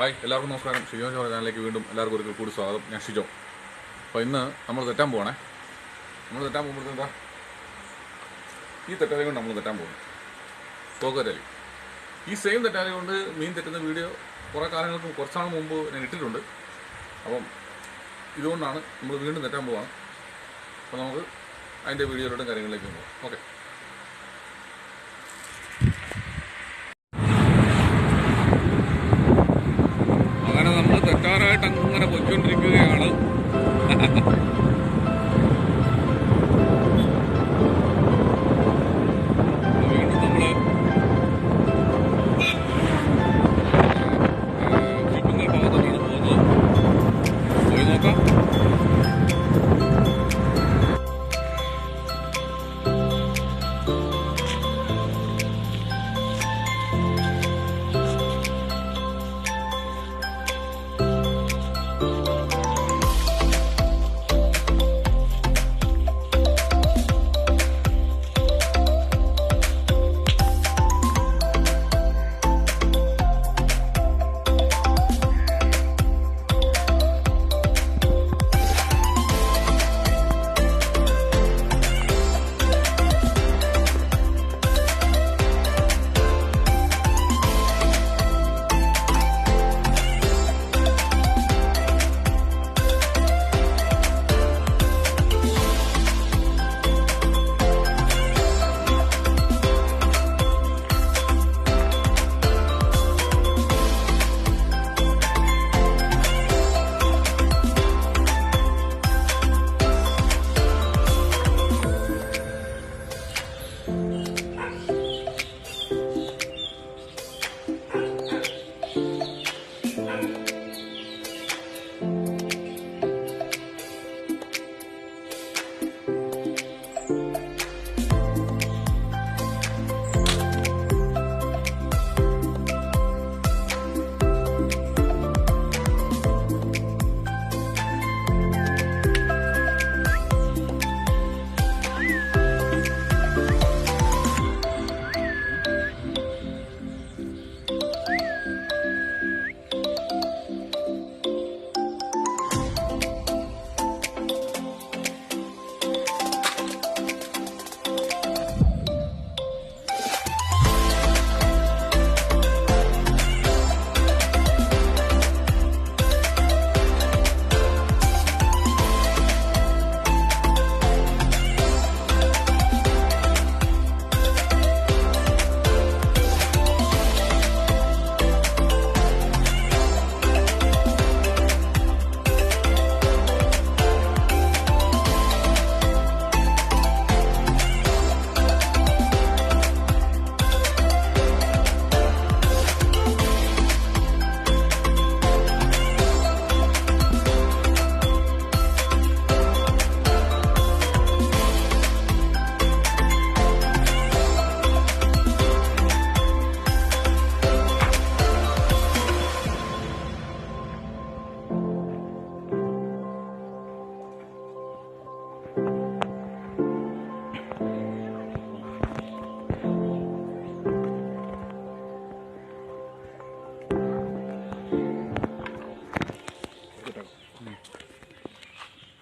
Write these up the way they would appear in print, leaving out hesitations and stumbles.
Hi, എല്ലാവർക്കും നമസ്കാരം. ഷിജോ ചാനലിലേക്ക് വീണ്ടും എല്ലാവർക്കും ഒരിക്കൽ കൂടി സ്വാഗതം. ഞാൻ ഷിജോ. അപ്പോൾ ഇന്ന് നമ്മൾ തെറ്റാൻ പോകണേ. നമ്മൾ തെറ്റാൻ പോകുമ്പോഴത്തെ എന്താ, ഈ തെറ്റാലി കൊണ്ട് നമ്മൾ തെറ്റാൻ പോകുന്നത് തോക്ക് തെറ്റാലി. ഈ സെയിം തെറ്റാലി കൊണ്ട് മീൻ തെറ്റുന്ന വീഡിയോ കുറച്ച് നാൾ മുമ്പ് ഞാൻ ഇട്ടിട്ടുണ്ട്. അപ്പം ഇതുകൊണ്ടാണ് നമ്മൾ വീണ്ടും തെറ്റാൻ പോവാണ്. അപ്പോൾ നമുക്ക് അതിൻ്റെ വീഡിയോയിലോട്ടും കാര്യങ്ങളിലേക്കും പോകാം. ഓക്കെ. അങ്ങനെ നമ്മൾ തെറ്റാറായിട്ട് അങ്ങനെ പൊയ്ക്കൊണ്ടിരിക്കുകയാണ്.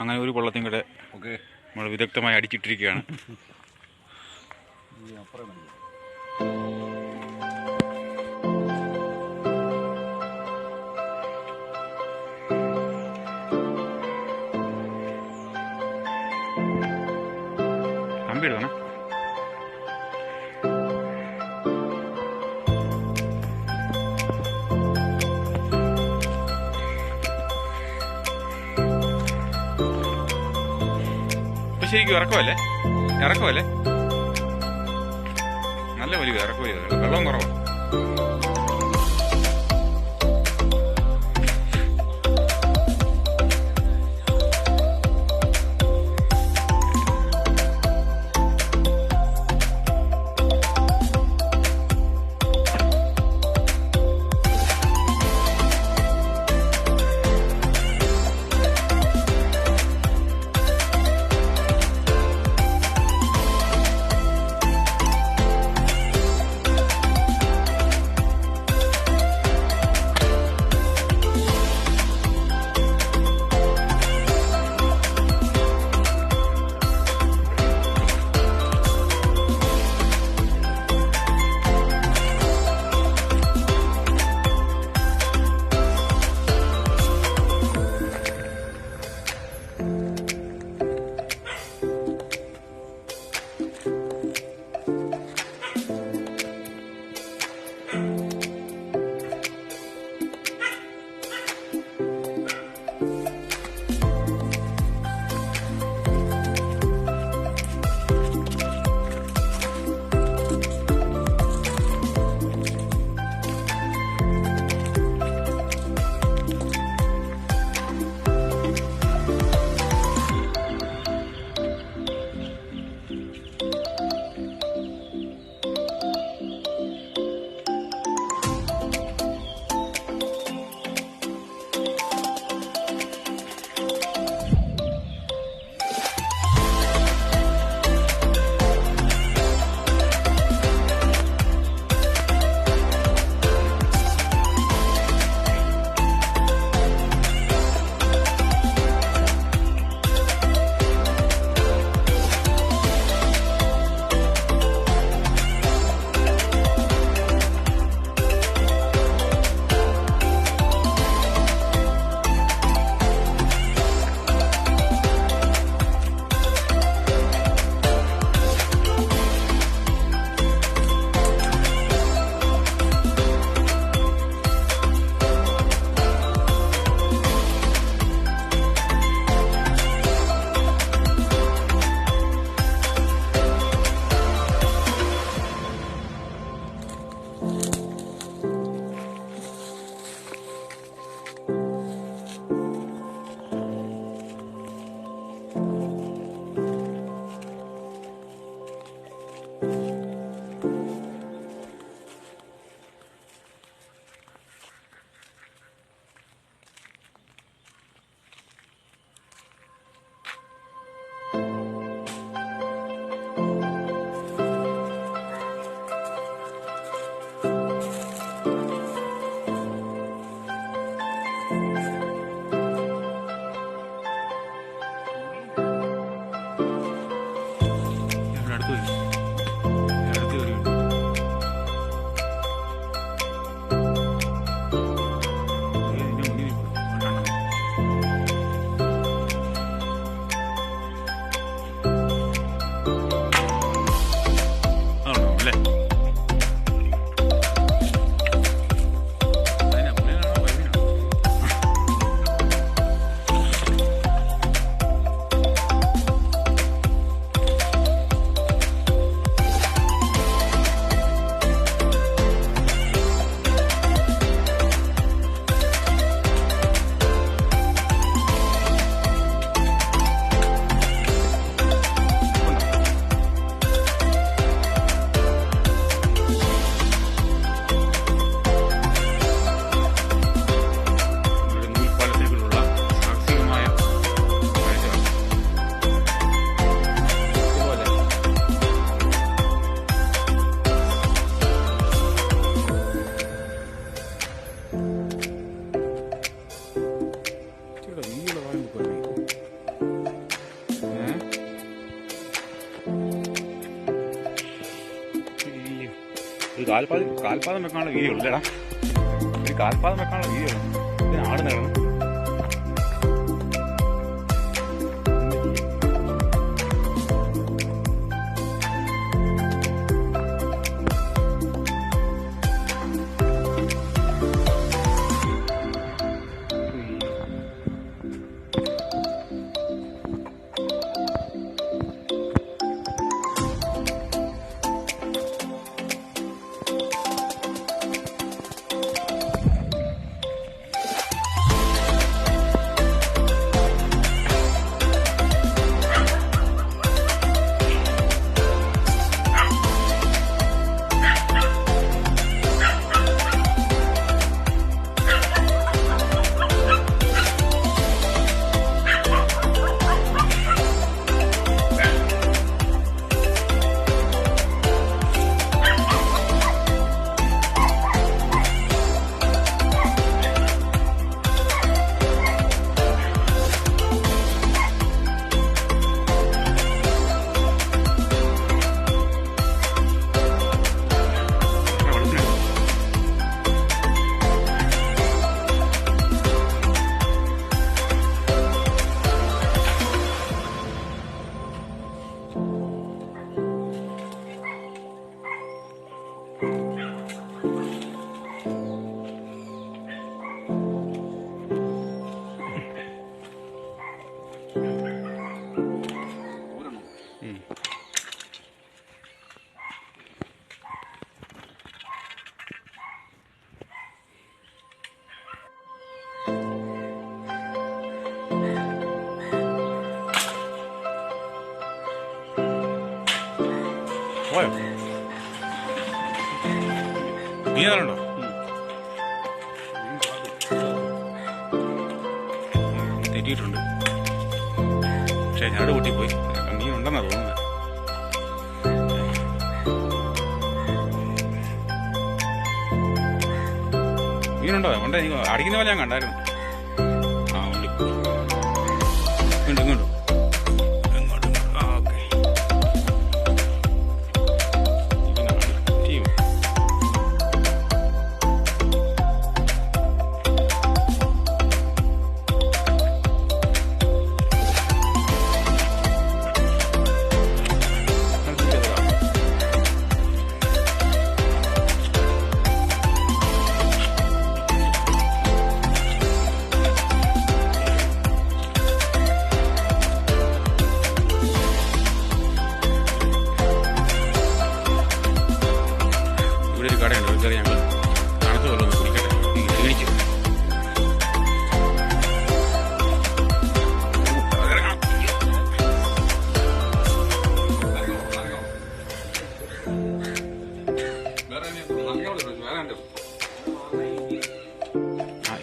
അങ്ങനെ ഒരു കൊള്ളത്തിൻ കൂടെ നമ്മൾ വിദഗ്ധമായി അടിച്ചിട്ടിരിക്കുകയാണ്. കമ്പി എടുക്കണം. ശരിക്കും ഇറക്കമല്ലേ നല്ല വലിയ ഇറക്കമില്ല, വെള്ളം കുറവാണ്. കാൽപാദം വെക്കാനുള്ള വീഡിയോ ഉള്ളടാ. ഒരു കാൽപാദം വെക്കാനുള്ള വീഡിയോ ഇതിന് ആട് നേടുന്നു. പോയോ? നീ ഏതാണോ? തെറ്റിയിട്ടുണ്ട്. പക്ഷേ ഞാനോട് കൂട്ടിപ്പോയി. മീനുണ്ടെന്നാ തോന്നുന്നത്. മീനുണ്ടോ? ഉണ്ട്. നീ അടിക്കുന്ന പോലെ ഞാൻ കണ്ടായിരുന്നു. ആ ഉണ്ട്. ഇങ്ങോട്ട്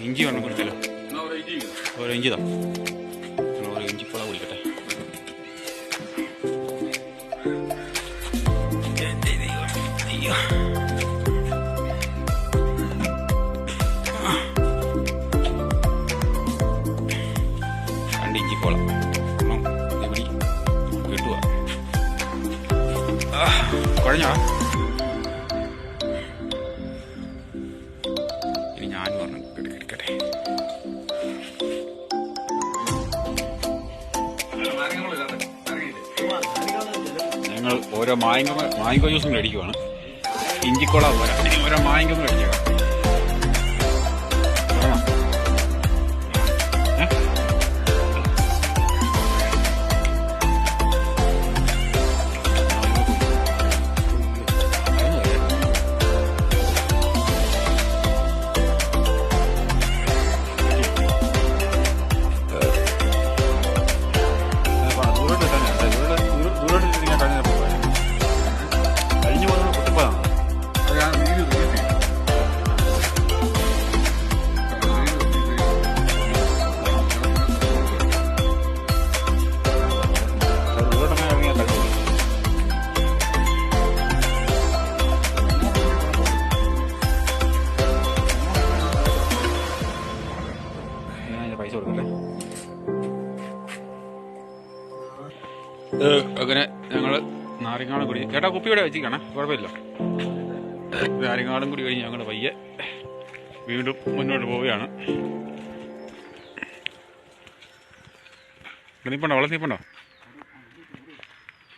ഇഞ്ചി വേണം കുടിക്കല്ലോ. ഒരു ഇഞ്ചി താ. ഒരു ഇഞ്ചിപ്പുള കുടിക്കട്ടെ. അയ്യോ, രണ്ട് ഇഞ്ചിപ്പോള ഇവിടെ കിട്ടുക. കുഴഞ്ഞോ? ഇനി ഞാൻ പറഞ്ഞു കിടക്കട്ടെ. ഞങ്ങൾ ഓരോ മാങ്കോ ജ്യൂസും മേടിക്കുവാണ്. ഇഞ്ചിക്കോള പോരാ, ഓരോ മാങ്കോ മേടിക്കുക. അങ്ങനെ ഞങ്ങൾ നാരങ്ങാണ് കുടി. ചേട്ടാ കുപ്പിയോടെ വെച്ചിരിക്കണേ, കുഴപ്പമില്ല. കാര്യങ്ങളും കൂടി കഴിഞ്ഞ് ഞങ്ങൾ പയ്യെ വീണ്ടും മുന്നോട്ട് പോവുകയാണ്. നീപ്പുണ്ടോ? വെള്ളം നീപ്പുണ്ടോ?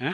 ഏ